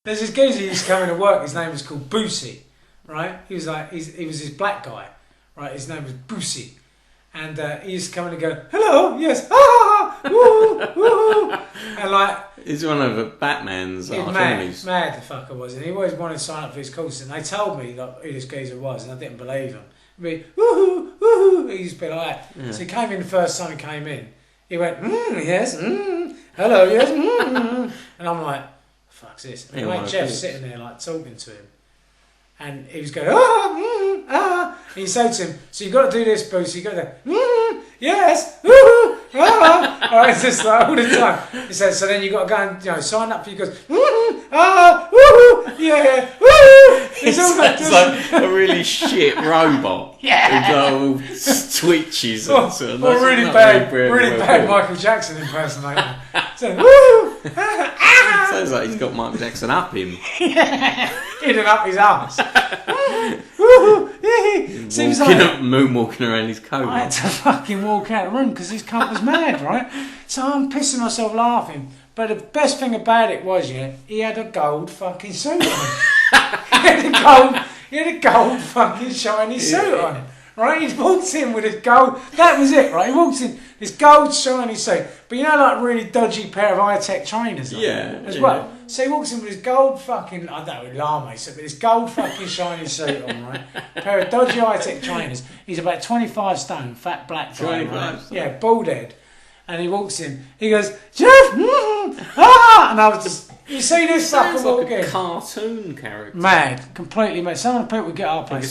There's this geezer who used to come into work. His name was called Boosie, right? He was this black guy, right? His name was Boosie, and he used to come in and go, "Hello, yes, woo, woo," and like he's one of Batman's arch enemies. Mad the fucker was, and he always wanted to sign up for his courses. And they told me like who this geezer was, and I didn't believe him. He'd be woohoo, woohoo. He used to be like that. Yeah. So he came in the first time he came in. He went, yes, hello, yes, and I'm like, fuck's this? And my mate Jeff sitting there like talking to him, and he was going, and he said to him, so you got to do this, Bruce. You got to, yes, it's just like all the time. He said, so then you got to go and sign up for. He goes, yeah, He sounds like a really shit robot. Yeah, who twitches. Or really bad Michael Jackson impersonator. So, sounds like he's got Michael Jackson up him. Hidden up his ass. Seems like moonwalking around his coat. I had to fucking walk out of the room because this cunt was mad, right? So I'm pissing myself laughing. But the best thing about it was, he had a gold fucking suit on. He had a gold fucking shiny suit on. Right? He walked in with his gold. That was it, right? He walked in this gold shiny suit, but like really dodgy pair of high-tech trainers. As well. So he walks in with his gold fucking, I don't know, lame suit, but this gold fucking shiny suit on, right? A pair of dodgy high-tech trainers. He's about 25 stone, fat black guy, right? Yeah, bald head. And he walks in. He goes, Jeff, and I was just, you see this sucker walk in? A cartoon character. Mad, completely mad. Some of the people would get up and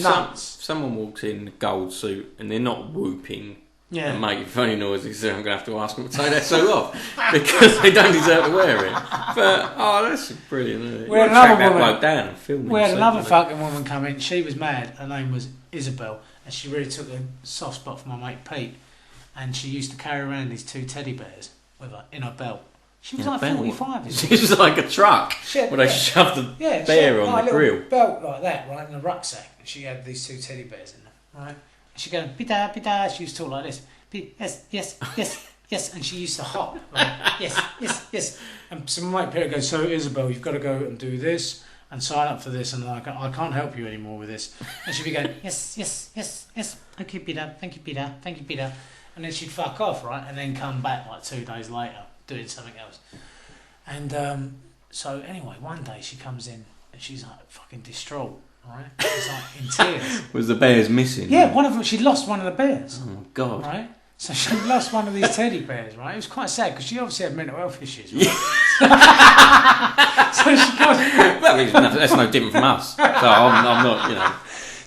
nuts. Someone walks in a gold suit and they're not whooping and making funny noises, then I'm going to have to ask them to take that suit off because they don't deserve to wear it. But that's brilliant. Isn't it? We had another woman. Bloke down and film we had another fucking woman come in. She was mad. Her name was Isabel, and she really took a soft spot for my mate Pete. And she used to carry around these 2 teddy bears with her in her belt. She was like 45. She was like a truck where they shoved the bear on the grill. Belt like that, right, in a rucksack. And she had these 2 teddy bears in there, right? And she'd go, pita, pita. She used to talk like this. Yes, yes, yes, yes. And she used to hop. Like, yes, yes, yes. And so my mate Peter goes, so Isabel, you've got to go and do this and sign up for this. And I can't help you anymore with this. And she'd be going, yes, yes, yes, yes. Thank you, Peter. Thank you, Peter. Thank you, Peter. And then she'd fuck off, right? And then come back like 2 days later doing something else. And so anyway, one day she comes in and she's like fucking distraught, right? She's like in tears. Was the bears missing? Yeah, one of them. She'd lost one of the bears. Oh God! Right. So she lost one of these teddy bears, right? It was quite sad because she obviously had mental health issues. Right? So she goes. Well, that's no different from us. So I'm not,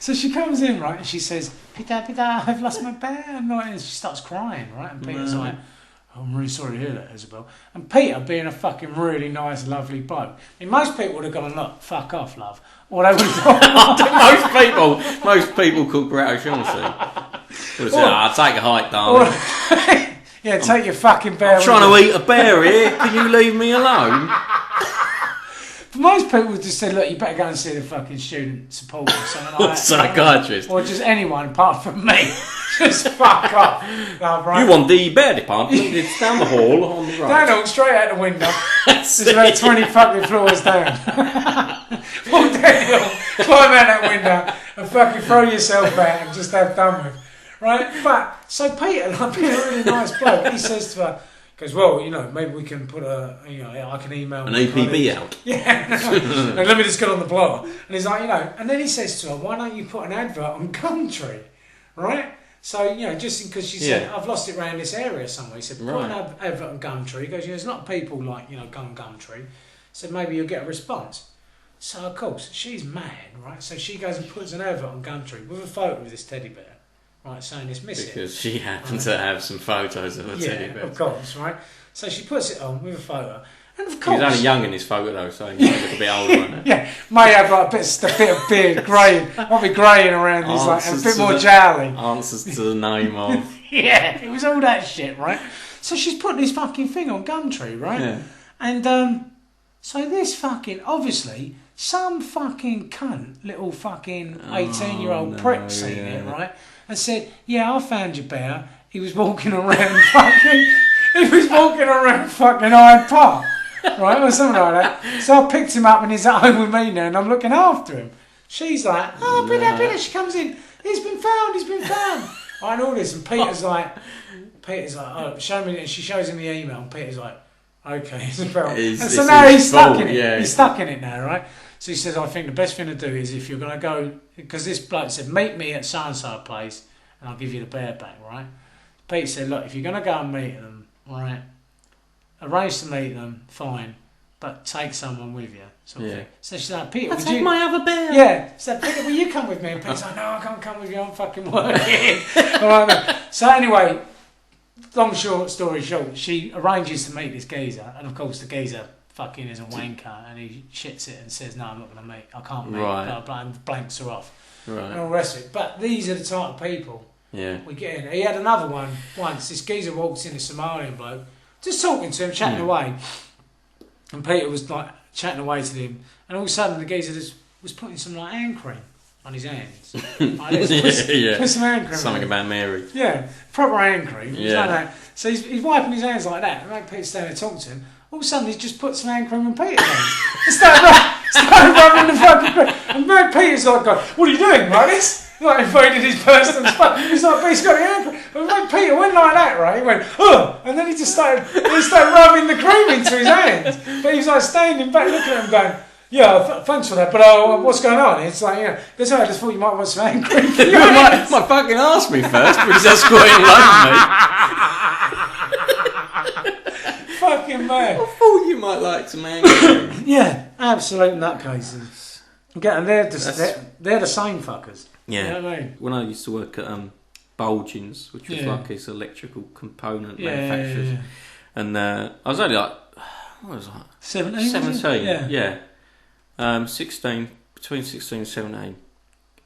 So she comes in, right, and she says, Peter, I've lost my bear. And she starts crying, right? And Peter's like, I'm really sorry to hear that, Isabel. And Peter, being a fucking really nice, lovely bloke. I mean, most people would have gone, look, fuck off, love. Or they would have thought... most people call Brat O'Shaughnessy. Would have said, I'll take a hike, darling. Yeah, take your fucking bear. I'm trying to eat a bear here. Can you leave me alone? But most people would just say, look, you better go and see the fucking student support or something like that. Psychiatrist. Or just anyone apart from me. Just fuck off. No, right. You want the bear department? It's down the hall on the right. No, straight out the window. It's about 20 fucking floors down. Walk down the hill, climb out that window and fucking throw yourself out and just have done with. Right? But, so Peter, like being a really nice bloke, he says to her, goes, well, maybe we can put I can email an APB out. Yeah. And let me just get on the blower. And he's like, and then he says to her, why don't you put an advert on Gumtree? Right? So, just because she said, I've lost it around this area somewhere. He said, put an advert on Gumtree. He goes, there's not people like, go on Gumtree. So maybe you'll get a response. So, of course, she's mad, right? So she goes and puts an advert on Gumtree with a photo of this teddy bear. Right, saying it's missing. Because she happens to have some photos of a teddy bear. Of course, right? So she puts it on with a photo. And of course... He was only young in his photo though, so he might look a bit older on it. Yeah, may have like a bit of beard, grey, might be greying around his and a bit more jowly. Answers to the name of... Yeah, it was all that shit, right? So she's putting this fucking thing on Gumtree, right? Yeah. And so this fucking, obviously, some fucking cunt, little fucking 18-year-old prick seen it, right? And said, I found your bear. He was walking around fucking Hyde Park. right, or something like that. So I picked him up and he's at home with me now and I'm looking after him. She's like, oh, Peter, she comes in, he's been found. I know all this, and Peter's like, oh, show me, and she shows him the email, and Peter's like, okay, it's about. And so now he's stuck in it. Yeah. He's stuck in it now, right? So he says, I think the best thing to do is if you're going to go, because this bloke said, meet me at so-and-so place, and I'll give you the bear back, right? Peter said, look, if you're going to go and meet them, right, arrange to meet them, fine, but take someone with you. Sort of thing. So she's like, Peter, I'll take my other bear. Yeah. So Peter, will you come with me? And Peter's like, no, I can't come with you. I'm fucking working. All right, then. So anyway, long short story short, she arranges to meet this geezer, and of course the geezer fucking is a wanker, and he shits it and says, no, I'm not going to meet. I can't meet. Right. Blah, blah, and blanks her off. Right. And all the rest of it. But these are the type of people Yeah. we get in. He had another one once. This geezer walks in, a Somalian bloke, just talking to him, chatting away. And Peter was like chatting away to him, and all of a sudden the geezer just was putting some like hand cream on his hands. Like this, put some hand cream. Something about Mary. Yeah, proper hand cream. Yeah. Like that. So he's wiping his hands like that, and like Peter standing there talking to him. All of a sudden he's just put some hand cream on Peter's hands. He started rubbing the fucking cream. And then Peter's like, going, what are you doing, Marcus? Like invaded his personal space. He's like, but he's got the hand cream. But when Peter went like that, right, he went, oh, and then he started rubbing the cream into his hands. But he was like standing back looking at him going, yeah, thanks for that, but what's going on? It's like, I just thought you might want some hand cream. You might fucking ask me first, because that's quite in love with me. Fucking man. I thought you might like some hand cream. Yeah, absolute nutcases. And they're the same fuckers. Yeah. You know what I mean? When I used to work at Bulgins, which was like his electrical component manufacturers, and I was only like, what was I? 17? 17, yeah. 16, between 16 and 17.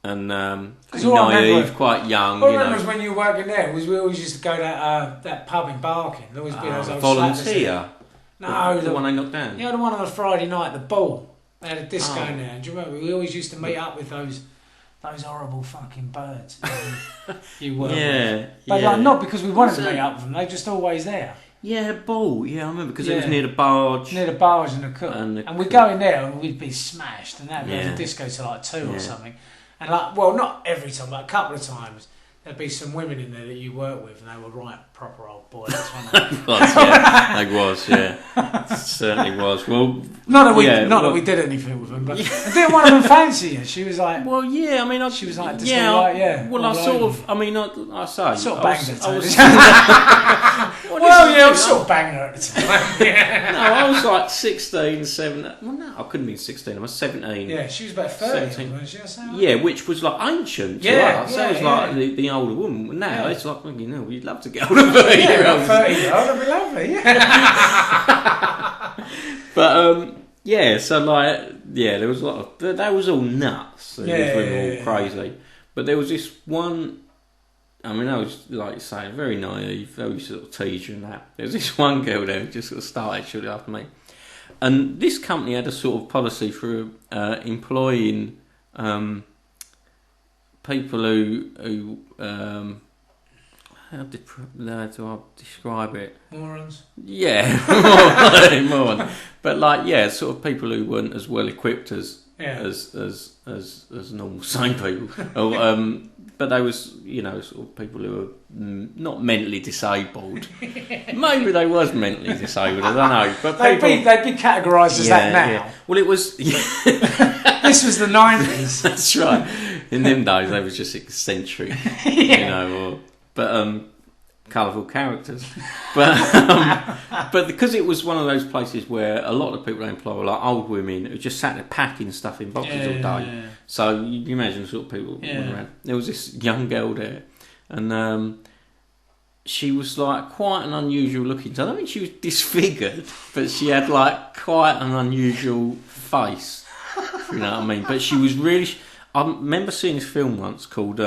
And naive, quite young. All I remember was when you were working there, we always used to go to that pub in Barking. There always be those old Volunteer? No, the one they knocked down? Yeah, the one on a Friday night, the Ball. They had a disco in there. Do you remember? We always used to meet up with those horrible fucking birds. You were. Yeah. But like, not because we wanted to meet up with them, they're just always there. Yeah, Ball. Yeah, I remember because it was near the barge. Near the barge and the cook. And we'd go in there and we'd be smashed, and that'd be a disco till like 2 or something. And like, well, not every time, but a couple of times, there'd be some women in there that you work with, and they were right proper old boys. They was, yeah. Certainly was. Well, not that we did anything with them, but didn't one of them fancy you? She was like, well, yeah. I mean, she was like, Well, I sort of. I mean, I say, sort of banged her. I was sort of banging her at the time. Yeah. No, I was like 16, 17. Well, no, I couldn't be 16. I was 17. Yeah, she was about 30, wasn't she? Yeah, which was like ancient. Yeah, so it was like the older woman. Now it's like, well, we'd love to get hold of 30-year-olds. 30-year-old, that'd be lovely. Yeah. But so like, there was a lot of that was all nuts. It was all crazy. But there was this one. I mean, I was, like you say, very naive, very sort of teacher and that. There was this one girl there who just sort of started shortly after me. And this company had a sort of policy for employing people who how do I describe it? Morons. Yeah, morons. But like, sort of people who weren't as well equipped as normal sane people. But they was, sort of people who were not mentally disabled. Maybe they was mentally disabled, I don't know. But they'd be categorised as that now. Yeah. Well, it was. This was the 90s. That's right. In them days, they was just eccentric, colourful characters. But because it was one of those places where a lot of people they employ were like old women who just sat there packing stuff in boxes all day. Yeah. So you imagine the sort of people went around. There was this young girl there, and she was like quite an unusual looking. So I don't think she was disfigured, but she had like quite an unusual face. You know what I mean? But she was really. I remember seeing this film once called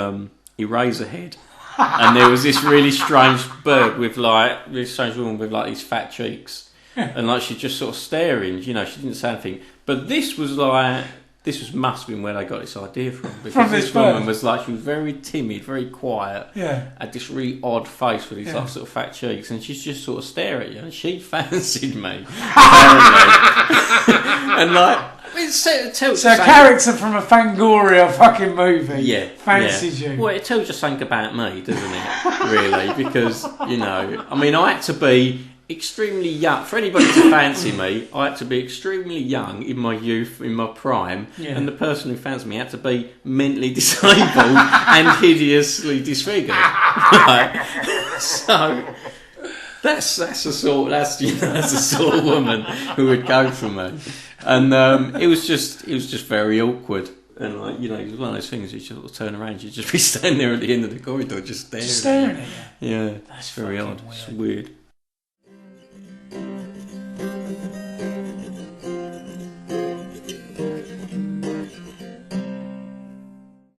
Eraserhead. And there was this really strange bird with like this strange woman with like these fat cheeks, and like she's just sort of staring. She didn't say anything. But this was like this must have been where they got this idea from. Because From this this woman bird. was like, she was very timid, very quiet. Yeah. Had this really odd face with these Yeah. like, sort of fat cheeks, and she's just sort of stare at you, and she fancied me, apparently. And like, I mean, So a character from a Fangoria fucking movie fancies you. Well, it tells you something about me, doesn't it? Really, because you know, I mean, I had to be extremely young for anybody to fancy me. I had to be extremely young in my youth, in my prime, and the person who fancied me had to be mentally disabled and hideously disfigured. Right? So. That's the sort of woman who would go for me, and it was just very awkward, and like, you know, it was one of those things you just sort of turn around, you'd just be standing there at the end of the corridor just staring at you. Yeah, that's very odd. Weird. It's weird.